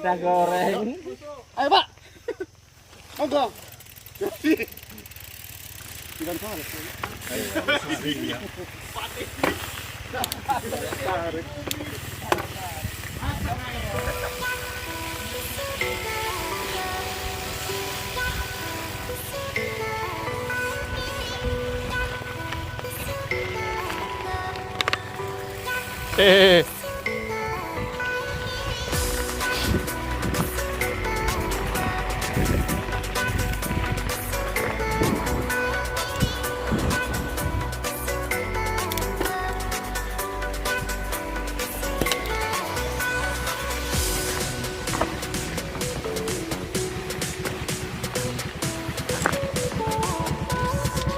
Kita goreng. Ayo Pak. Monggo. Jadi. Bukan salah. Ayo. Tarik.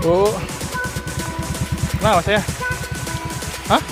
Bu. Nah, Mas ya? Hah?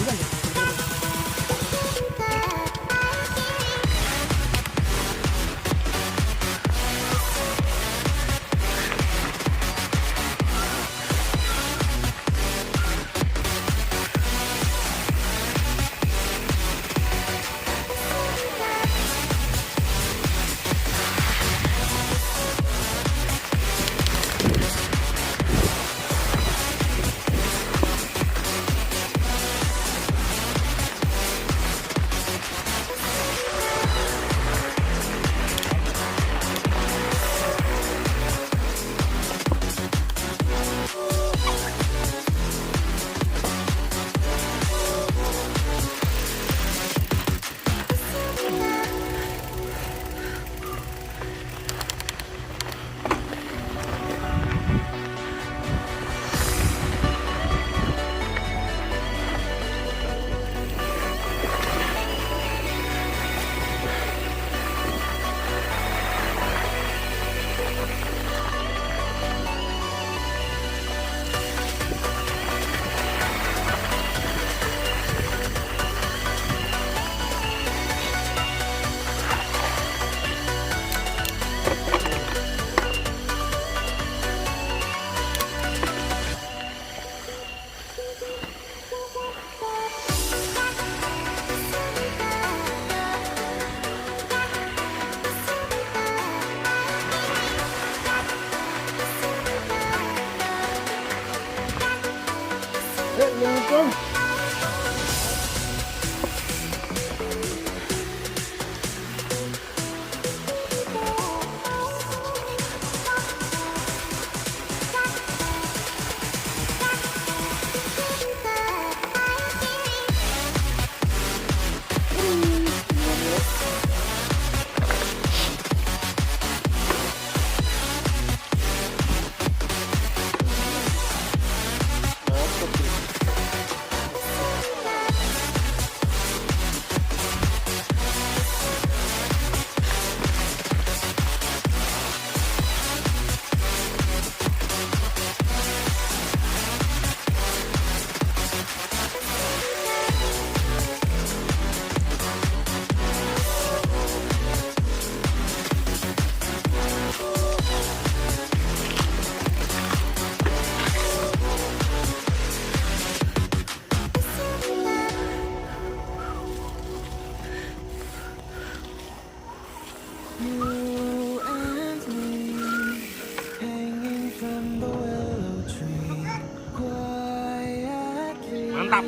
Mantap.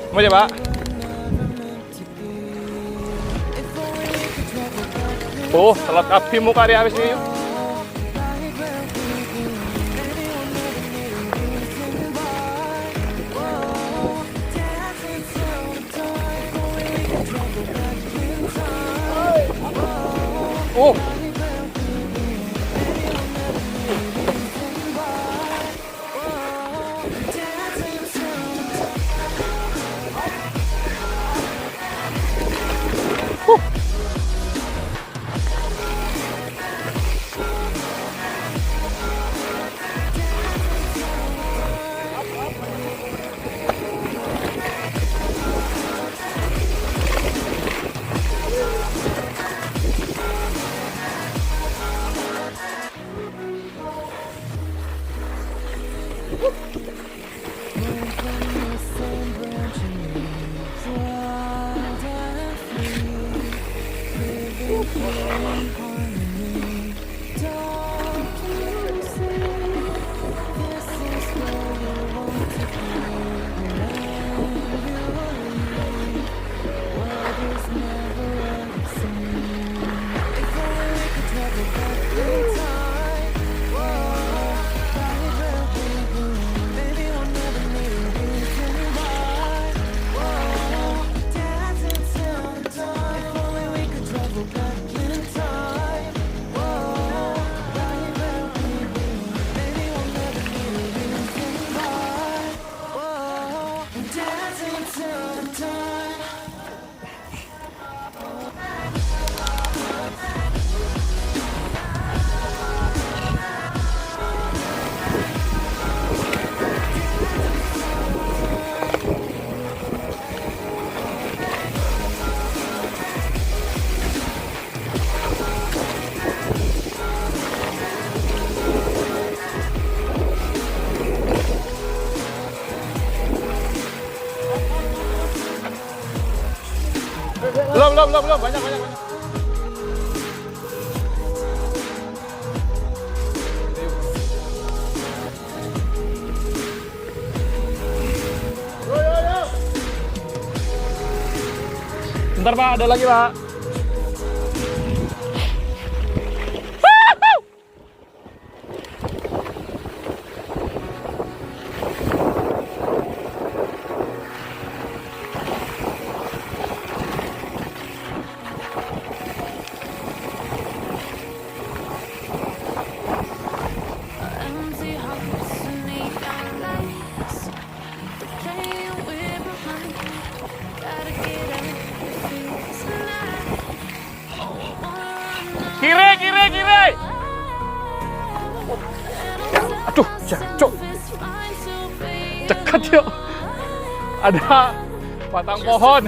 Mau ya, Pak? Oh, salat abdi muka dia habis ini. Oh. Belum, banyak. Bentar Pak, ada lagi Pak. Kiri. Aduh, jatuh. Dekat yuk. Ada batang pohon.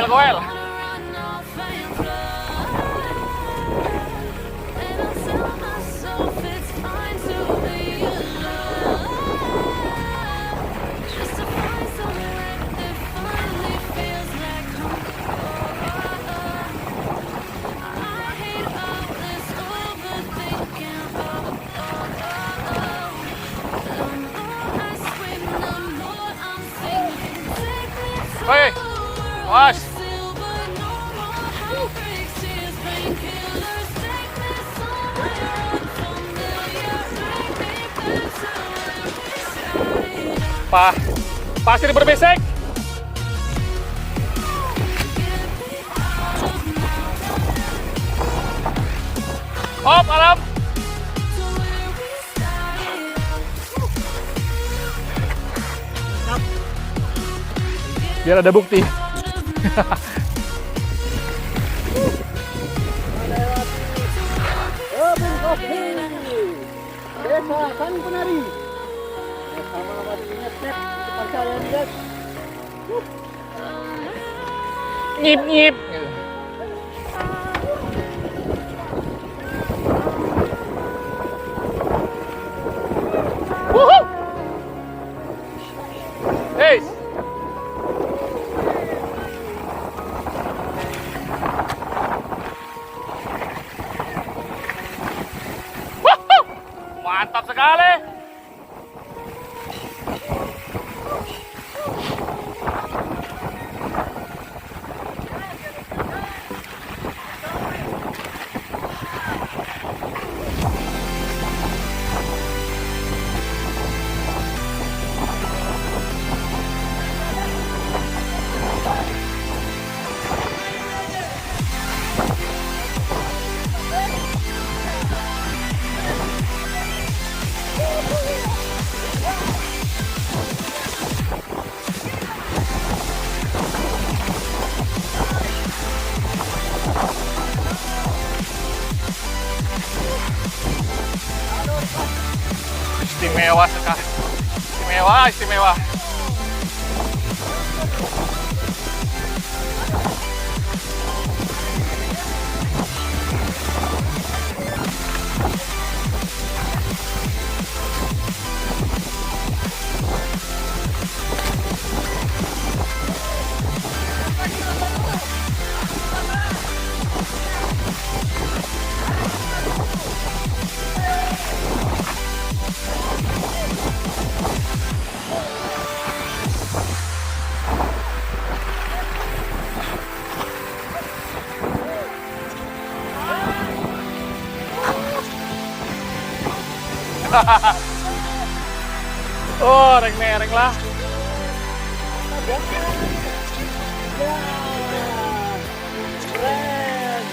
Goel. Hei, awas. Pasir berbesek. Hop, alam. Biar ada bukti. Desa San Penari. Sama-sama ngecek kepercayaan dia. Nyip. Woohoo! Hey! Istimewa sekali. Istimewa, istimewa. Oh, reng lah. Ya. Keren.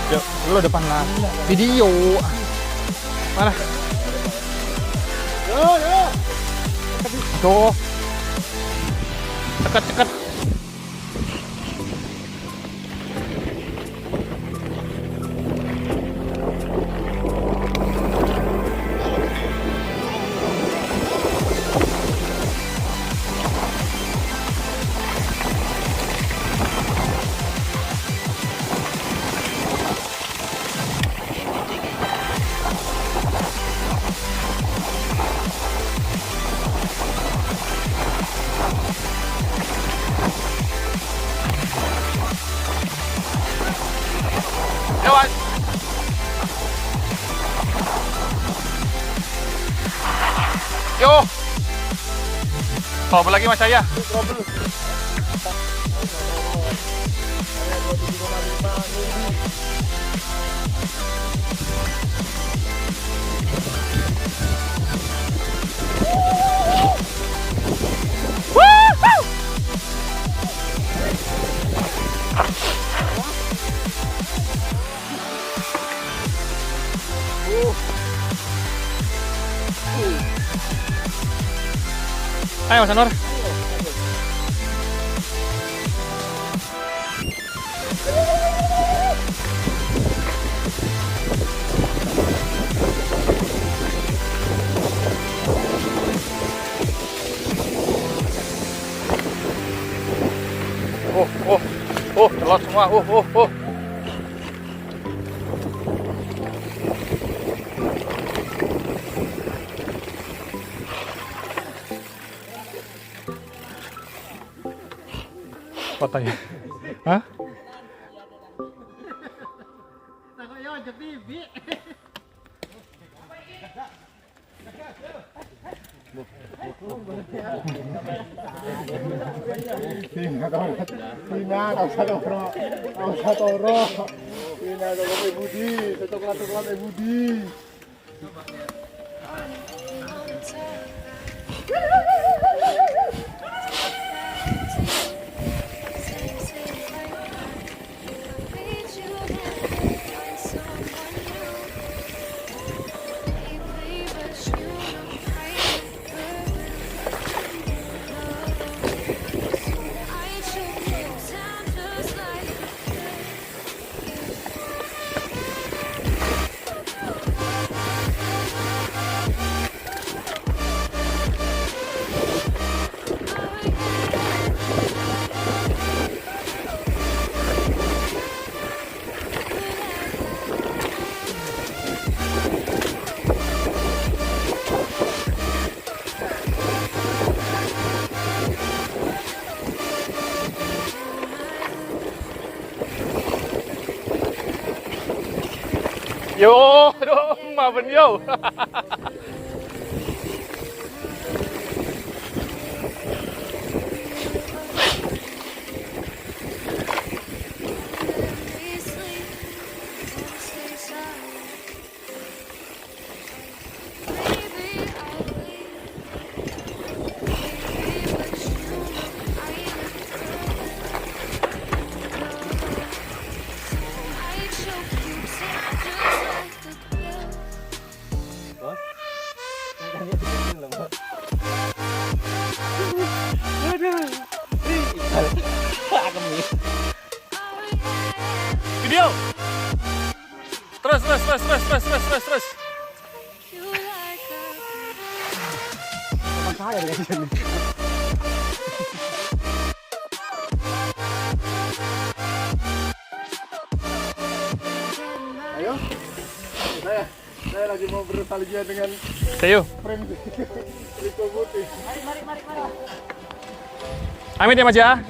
Yuk, dulu depan lah. Video. Mana? Yo. Tuh. Cekat. Lewat. Yo. Trouble lagi Mas saya. Ayo Mas Anwar. Telot semua. Patay. Hah? Tina, kau usah toro. Tina, kau Budi, coklat Budi. Yo, aduh, maafin yo. terus. Teman saya dengan sini. Ayo, saya lagi mau bernostalgia dengan Sayo. frame Rico Putih. Amit ya Mas ya.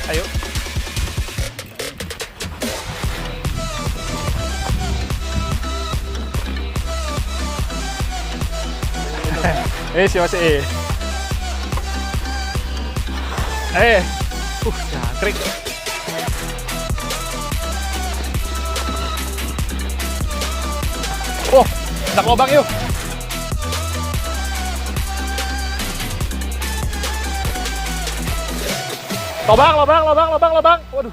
Ayo. Siapa sih? Jangkrik. Oh, nak lubang yuk. Lubang. Waduh.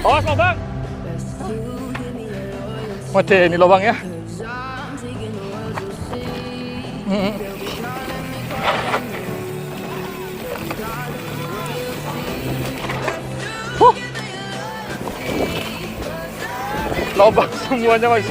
Awas lubang. Mati ini lubang ya. Lubang semuanya Mas.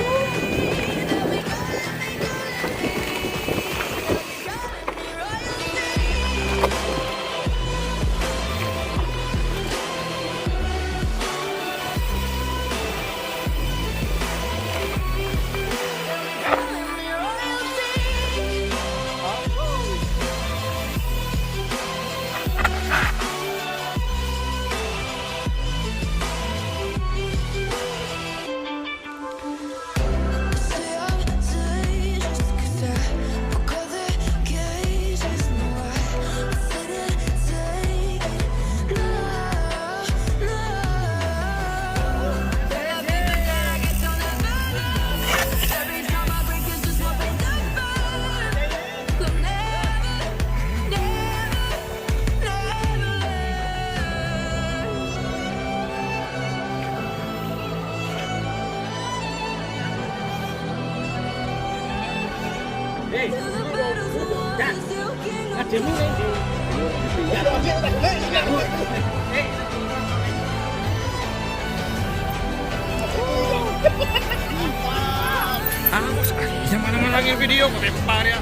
Bisa mana lagi video pakai par ya.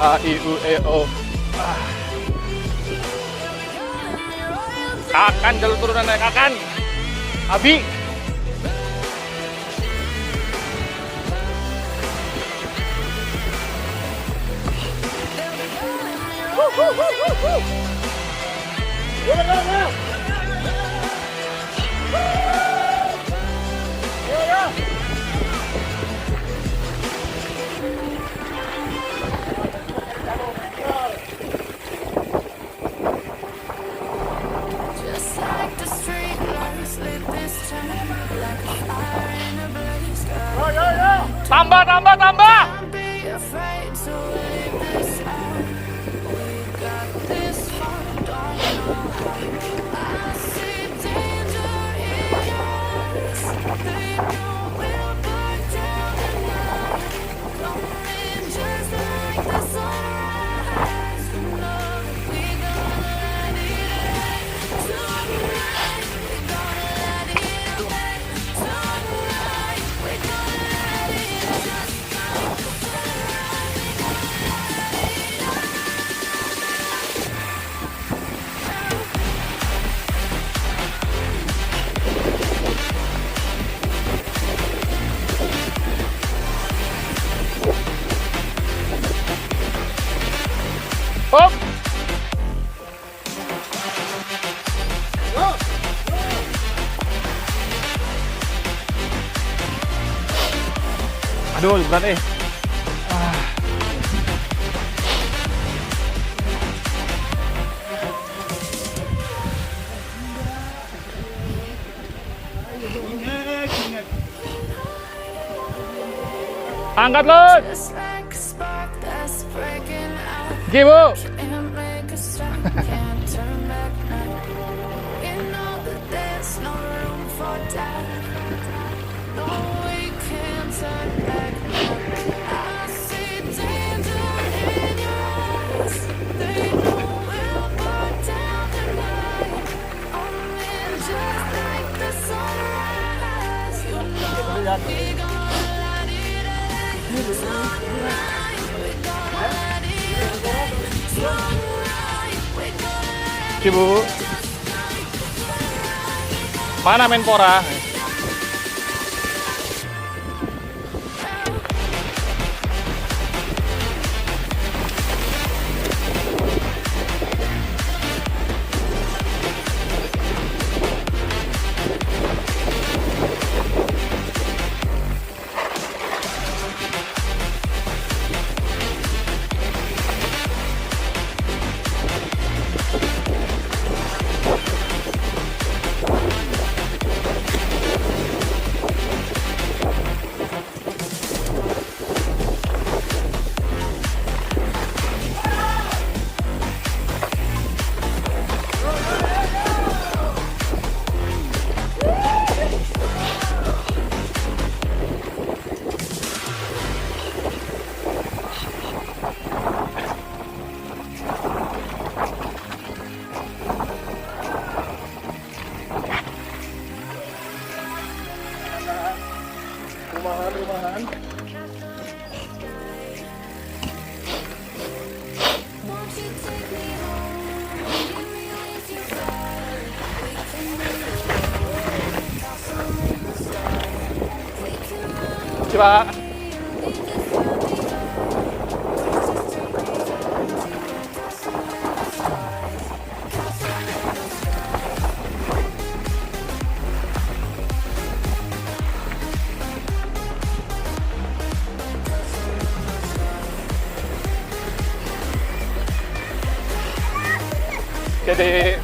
A I U E O. Kakan jalur turunan naik Kakan. Abi. Just like the street lights lit this town, like a fire in a blaze. Tambah, tambah, tambah. Don't be afraid to leave this out. We got this far, don't know how. I see danger in your eyes. They know we'll burn down the night. Coming just like the sunrise. You know we gonna let it rain. Tonight we gonna let it rain. Tonight we gonna let it just like the sunrise. We gonna let it Hop. Aduh, berat eh. Angkat, Lun. just like a spark that's breaking out. Gigi, Bu. Can't make a stop, can't turn back now. You know that there's no room for doubt. No, we can't turn back now. I see danger in your eyes. They know we'll burn down the night. Only just like the sunrise. You know we gonna let it rain. Tonight we gonna let it rain. Tonight we gonna let Gigi, Bu. Mana Menpora? Rumahan. Won't you take me home? Give me with your fire. We can build a castle in the sky. We can run Coba. away, just tell me how. Just take me home to your castle in the sky. Jadi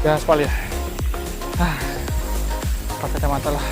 ya, aspal ya. Pakai kacamata lah.